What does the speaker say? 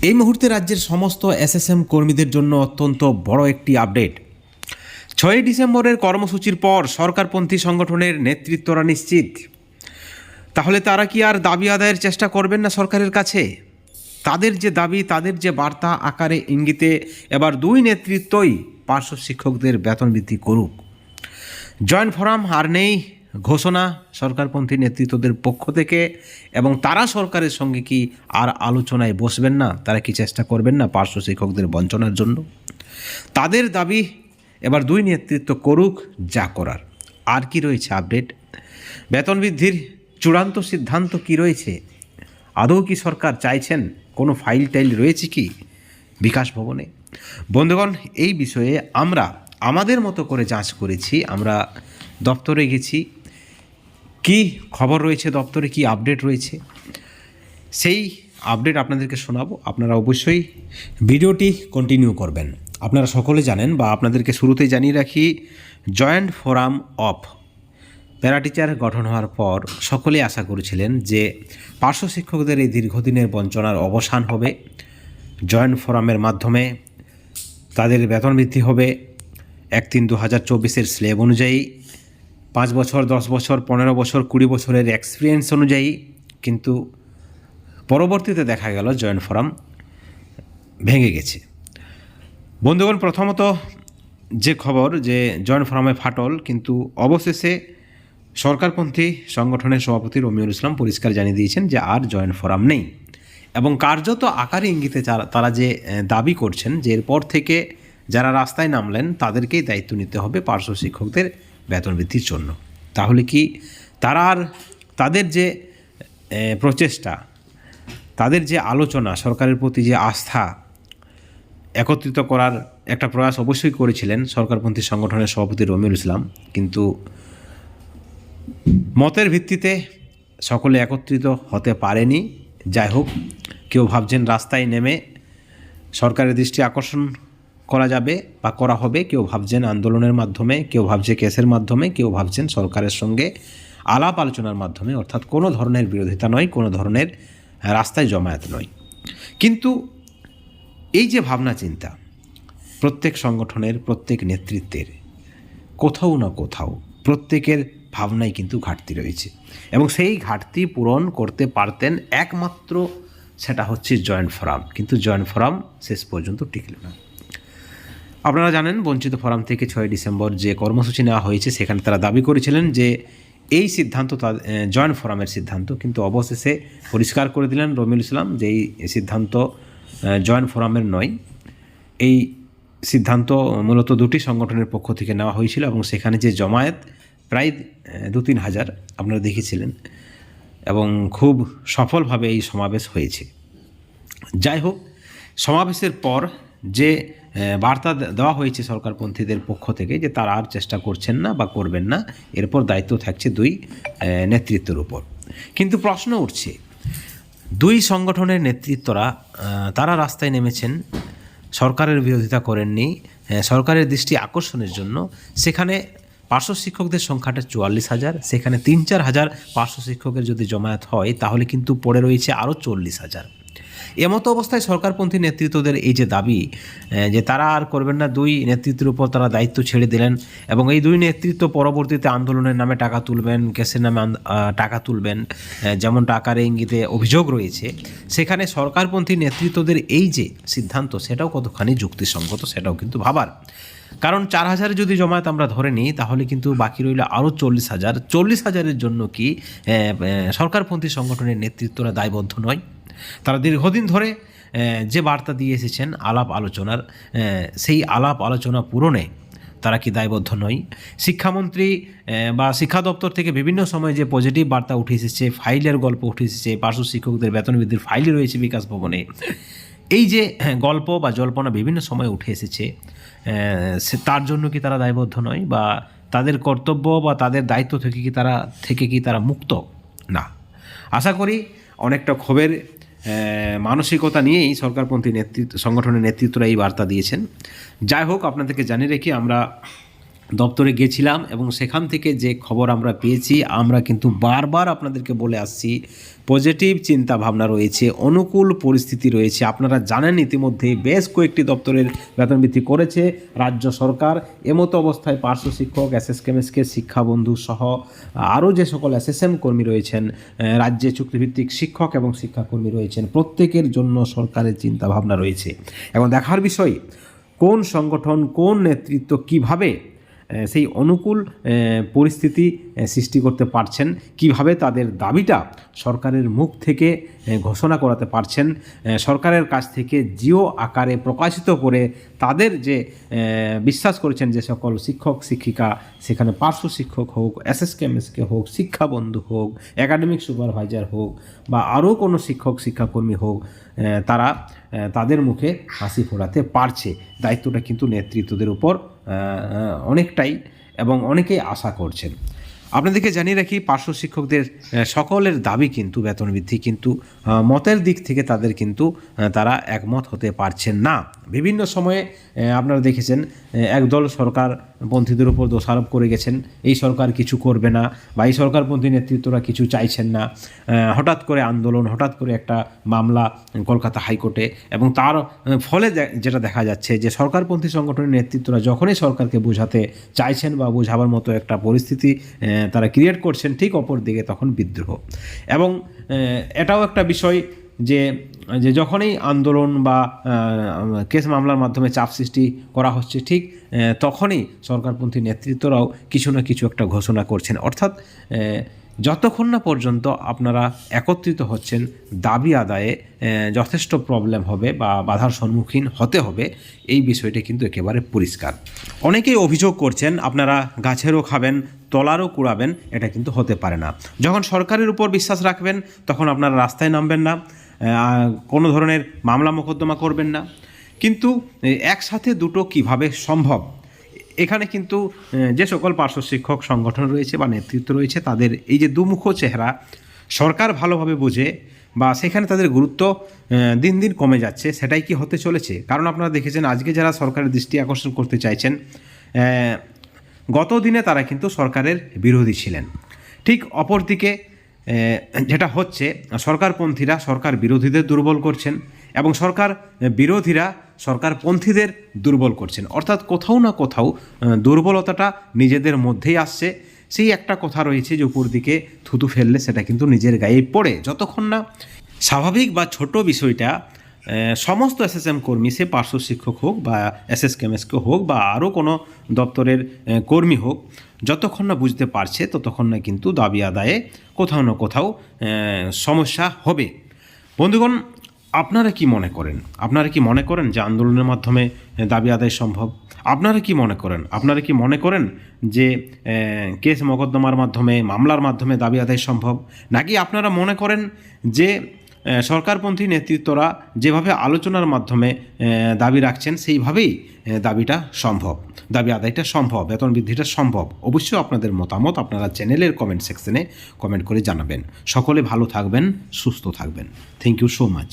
এই মুহূর্তে রাজ্যের সমস্ত এসএসএম কর্মীদের জন্য অত্যন্ত বড় একটি আপডেট। 6ই ডিসেম্বরের কর্মসূচির পর সরকারপন্থী সংগঠনের নেতৃত্বরা নিশ্চিত। তাহলে তারা কি আর দাবি আদায়ের চেষ্টা করবেন না সরকারের কাছে? তাদের যে দাবি, তাদের যে বার্তা আকারে ইঙ্গিতে এবার দুই নেতৃত্বই পার্শ্ব শিক্ষকদের বেতন বৃদ্ধি করুক। জয়েন্ট ফোরাম আর নেই ঘোষণা সরকারপন্থী নেতৃত্বদের পক্ষ থেকে, এবং তারা সরকারের সঙ্গে কি আর আলোচনায় বসবেন না? তারা কি চেষ্টা করবেন না পার্শ্ব শিক্ষকদের বঞ্চনার জন্য? তাদের দাবি এবার দুই নেতৃত্ব করুক যা করার। আর কি রয়েছে আপডেট? বেতন বৃদ্ধির চূড়ান্ত সিদ্ধান্ত কি রয়েছে? আদৌ কি সরকার চাইছেন? কোনো ফাইল টাইল রয়েছে কি বিকাশ ভবনে? বন্ধুগণ, এই বিষয়ে আমরা আমাদের মতো করে যাঞ্চ করেছি। আমরা দপ্তরে গেছি, কি খবর রয়েছে দপ্তরে, কি আপডেট রয়েছে, সেই আপডেট আপনাদেরকে শোনাবো। আপনারা অবশ্যই ভিডিওটি কন্টিনিউ করবেন। আপনারা সকলে জানেন, বা আপনাদেরকে শুরুতেই জানিয়ে রাখি, joint forum of para teacher গঠন হওয়ার পর সকলেই আশা করেছিলেন যে পার্শ্ব শিক্ষকদের এই দীর্ঘদিনের বঞ্চনার অবসান হবে। জয়েন্ট ফোরামের মাধ্যমে তাদের বেতন বৃদ্ধি হবে 1/3/2024 স্ল্যাব অনুযায়ী, 5 বছর, 10 বছর, 15 বছর, 20 বছরের এক্সপিরিয়েন্স অনুযায়ী। কিন্তু পরবর্তীতে দেখা গেল জয়েন্ট ফোরাম ভেঙে গেছে। বন্ধুগণ, প্রথমত যে খবর যে জয়েন্ট ফোরামে ফাটল, কিন্তু অবশেষে সরকারপন্থী সংগঠনের সভাপতি রমিউল ইসলাম পরিষ্কার জানিয়ে দিয়েছেন যে আর জয়েন্ট ফোরাম নেই, এবং কার্যত আকারে ইঙ্গিতে তারা যে দাবি করছেন যে এরপর থেকে যারা রাস্তায় নামলেন তাদেরকেই দায়িত্ব নিতে হবে পার্শ্ব শিক্ষকদের বেতন বৃদ্ধির জন্য। তাহলে কি তারা আর তাদের যে প্রচেষ্টা, তাদের যে আলোচনা, সরকারের প্রতি যে আস্থা একত্রিত করার একটা প্রয়াস অবশ্যই করেছিলেন সরকারপন্থী সংগঠনের সভাপতি রমিউল ইসলাম, কিন্তু মতের ভিত্তিতে সকলে একত্রিত হতে পারেনি। যাই হোক, কেউ ভাবছেন রাস্তায় নেমে সরকারের দৃষ্টি আকর্ষণ করা যাবে বা করা হবে, কেউ ভাবছেন আন্দোলনের মাধ্যমে, কেউ ভাবছে কেসের মাধ্যমে, কেউ ভাবছেন সরকারের সঙ্গে আলাপ আলোচনার মাধ্যমে, অর্থাৎ কোনো ধরনের বিরোধিতা নয়, কোনো ধরনের রাস্তায় জমায়েত নয়। কিন্তু এই যে ভাবনা চিন্তা প্রত্যেক সংগঠনের, প্রত্যেক নেতৃত্বের কোথাও না কোথাও প্রত্যেকের ভাবনায় কিন্তু ঘাটতি রয়েছে, এবং সেই ঘাটতি পূরণ করতে পারতেন একমাত্র, সেটা হচ্ছে জয়েন্ট ফোরাম। কিন্তু জয়েন্ট ফোরাম শেষ পর্যন্ত টিকল না। আপনারা জানেন, বঞ্চিত ফোরাম থেকে 6ই ডিসেম্বর যে কর্মসূচি নেওয়া হয়েছে, সেখানে তারা দাবি করেছিলেন যে এই সিদ্ধান্ত জয়েন্ট ফোরামের সিদ্ধান্ত, কিন্তু অবশেষে পরিষ্কার করে দিলেন রমিউল ইসলাম যে এই সিদ্ধান্ত জয়েন্ট ফোরামের নয়। এই সিদ্ধান্ত মূলত দুটি সংগঠনের পক্ষ থেকে নেওয়া হয়েছিল, এবং সেখানে যে জমায়েত প্রায় 2-3 হাজার আপনারা দেখেছিলেন, এবং খুব সফলভাবে এই সমাবেশ হয়েছে। যাই হোক, সমাবেশের পর যে বার্তা দেওয়া হয়েছে সরকারপন্থীদের পক্ষ থেকে যে তারা আর চেষ্টা করছেন না বা করবেন না, এরপর দায়িত্ব থাকছে দুই নেতৃত্বের উপর। কিন্তু প্রশ্ন উঠছে, দুই সংগঠনের নেতৃত্বরা তারা রাস্তায় নেমেছেন, সরকারের বিরোধিতা করেননি, সরকারের দৃষ্টি আকর্ষণের জন্য। সেখানে পার্শ্ব শিক্ষকদের সংখ্যাটা 44,000, সেখানে 3-4 হাজার পার্শ্ব শিক্ষকের যদি জমায়েত হয় তাহলে কিন্তু পড়ে রয়েছে আরও 40,000। এমতো অবস্থায় সরকারপন্থী নেতৃত্বদের এই যে দাবি যে তারা আর করবেন না, দুই নেতৃত্বের উপর তারা দায়িত্ব ছেড়ে দিলেন, এবং এই দুই নেতৃত্ব পরবর্তীতে আন্দোলনের নামে টাকা তুলবেন, কেসের নামে টাকা তুলবেন, যেমন টাকার ইঙ্গিতে অভিযোগ রয়েছে। সেখানে সরকারপন্থী নেতৃত্বদের এই যে সিদ্ধান্ত, সেটাও কতখানি যুক্তিসঙ্গত সেটাও কিন্তু ভাবার। কারণ 4,000 যদি জমায়েত আমরা ধরে নিই, তাহলে কিন্তু বাকি রইল আরও 40,000। 40,000-এর জন্য কি সরকারপন্থী সংগঠনের নেতৃত্বরা দায়বদ্ধ নয়? তারা দীর্ঘদিন ধরে যে বার্তা দিয়ে এসেছেন আলাপ আলোচনার, সেই আলাপ আলোচনা পূরণে তারা কি দায়বদ্ধ নয়? শিক্ষামন্ত্রী বা শিক্ষা দপ্তর থেকে বিভিন্ন সময় যে পজিটিভ বার্তা উঠে এসেছে, ফাইলের গল্প উঠে এসেছে, পার্শ্ব শিক্ষকদের বেতন বৃদ্ধির ফাইলই রয়েছে বিকাশ ভবনে, এই যে গল্প বা জল্পনা বিভিন্ন সময় উঠে এসেছে, তার জন্য কি তারা দায়বদ্ধ নয়? বা তাদের কর্তব্য বা তাদের দায়িত্ব থেকে কি তারা মুক্ত? না। আশা করি অনেকটা ক্ষোভের মানসিকতা নিয়েই সরকারপন্থী সংগঠনের নেতৃত্বরা এই বার্তা দিয়েছেন। যাই হোক, আপনাদেরকে জানিয়ে রেখি, আমরা দপ্তরে গেছিলাম এবং সেখান থেকে যে খবর আমরা পেয়েছি, আমরা কিন্তু বারবার আপনাদেরকে বলে আসছি পজিটিভ চিন্তা ভাবনা রয়েছে, অনুকূল পরিস্থিতি রয়েছে। আপনারা জানেন ইতিমধ্যেই বেশ কয়েকটি দপ্তরের বেতন বৃদ্ধি করেছে রাজ্য সরকার। এমতো অবস্থায় পার্শ্ব শিক্ষক, এসএসকেএমএসকে, শিক্ষাবন্ধু সহ আরও যে সকল এসএসএম কর্মী রয়েছেন, রাজ্যে চুক্তিভিত্তিক শিক্ষক এবং শিক্ষাকর্মী রয়েছেন, প্রত্যেকের জন্য সরকারের চিন্তা ভাবনা রয়েছে। এবং দেখার বিষয় কোন সংগঠন, কোন নেতৃত্ব কিভাবে সেই অনুকূল পরিস্থিতি সৃষ্টি করতে পারছেন, কিভাবে তাদের দাবিটা সরকারের মুখ থেকে ঘোষণা করাতে পারছেন, সরকারের কাছ থেকে জিও আকারে প্রকাশিত করে তাদের যে বিশ্বাস করেছেন যে সকল শিক্ষক শিক্ষিকা, সেখানে পার্শ্ব শিক্ষক হোক, এসএসকেএমএসকে হোক, শিক্ষাবন্ধু হোক, একাডেমিক সুপারভাইজার হোক বা আরও কোনো শিক্ষক শিক্ষাকর্মী হোক, তারা তাদের মুখে হাসি ফোটাতে পারছে। দায়িত্বটা কিন্তু নেতৃত্বদের উপর অনেকটাই, এবং অনেকেই আশা করছেন। আপনাদেরকে জানিয়ে রাখি, পার্শ্ব শিক্ষকদের সকলের দাবি কিন্তু বেতন বৃদ্ধি, কিন্তু মতের দিক থেকে তাদের কিন্তু তারা একমত হতে পারছেন না। বিভিন্ন সময়ে আপনারা দেখেছেন একদল সরকারপন্থীদের উপর দোষারোপ করে গেছেন, এই সরকার কিছু করবে না বা এই সরকারপন্থী নেতৃত্বরা কিছু চাইছেন না। হঠাৎ করে আন্দোলন, হঠাৎ করে একটা মামলা কলকাতা হাইকোর্টে, এবং তার ফলে যেটা দেখা যাচ্ছে যে সরকারপন্থী সংগঠনের নেতৃত্বরা যখনই সরকারকে বোঝাতে চাইছেন বা বোঝাবার মতো একটা পরিস্থিতি তারা ক্রিয়েট করছেন, ঠিক অপর দিকে তখন বিদ্রোহ। এবং এটাও একটা বিষয় যে যখনই আন্দোলন বা কেস মামলার মাধ্যমে চাপ সৃষ্টি করা হচ্ছে, ঠিক তখনই সরকারপন্থী নেতৃত্বরাও কিছু না কিছু একটা ঘোষণা করছেন। অর্থাৎ যতক্ষণ না পর্যন্ত আপনারা একত্রিত হচ্ছেন, দাবি আদায়ে যথেষ্ট প্রবলেম হবে বা বাধার সম্মুখীন হতে হবে, এই বিষয়টি কিন্তু একেবারে পরিষ্কার। অনেকেই অভিযোগ করছেন আপনারা গাছেরও খাবেন, তলারও কুড়াবেন, এটা কিন্তু হতে পারে না। যখন সরকারের উপর বিশ্বাস রাখবেন তখন আপনারা রাস্তায় নামবেন না, কোনো ধরনের মামলা মোকদ্দমা করবেন না। কিন্তু একসাথে দুটো কিভাবে সম্ভব? এখানে কিন্তু যে সকল পার্শ্ব শিক্ষক সংগঠন রয়েছে বা নেতৃত্ব রয়েছে, তাদের এই যে দুমুখো চেহারা সরকার ভালোভাবে বোঝে বা সেখানে তাদের গুরুত্ব দিন দিন কমে যাচ্ছে, সেটাই কি হতে চলেছে? কারণ আপনারা দেখেছেন আজকে যারা সরকারের দৃষ্টি আকর্ষণ করতে চাইছেন, গত দিনে তারা কিন্তু সরকারের বিরোধী ছিলেন। ঠিক অপরদিকে যেটা হচ্ছে, সরকারপন্থীরা সরকার বিরোধীদের দুর্বল করছেন এবং সরকার বিরোধীরা সরকারপন্থীদের দুর্বল করছেন। অর্থাৎ কোথাও না কোথাও দুর্বলতাটা নিজেদের মধ্যেই আসছে। সেই একটা কথা রয়েছে যে উপর দিকে থুতু ফেললে সেটা কিন্তু নিজের গায়ে পড়ে। যতক্ষণ না স্বাভাবিক বা ছোট বিষয়টা সমস্ত এসএসএম কর্মী, সে পার্শ্ব শিক্ষক হোক বা এসএসকেএমএসকে হোক বা আরও কোনো দপ্তরের কর্মী হোক, যতক্ষণ না বুঝতে পারছে ততক্ষণ না কিন্তু দাবি আদায়ে কোথাও না কোথাও সমস্যা হবে। বন্ধুগণ, আপনারা কি মনে করেন? আপনারা কি মনে করেন যে আন্দোলনের মাধ্যমে দাবি আদায় সম্ভব? আপনারা কি মনে করেন? আপনারা কি মনে করেন যে কেস মোকদ্দমার মাধ্যমে, মামলার মাধ্যমে দাবি আদায় সম্ভব? নাকি আপনারা মনে করেন যে সরকারপন্থী নেতৃত্বরা যেভাবে আলোচনার মাধ্যমে দাবি রাখছেন সেইভাবেই দাবিটা সম্ভব, দাবি আদায়টা সম্ভব, বেতন বৃদ্ধিটা সম্ভব? অবশ্যই আপনাদের মতামত আপনারা চ্যানেলের কমেন্ট সেকশনে কমেন্ট করে জানাবেন। সকলে ভালো থাকবেন, সুস্থ থাকবেন। Thank you so much.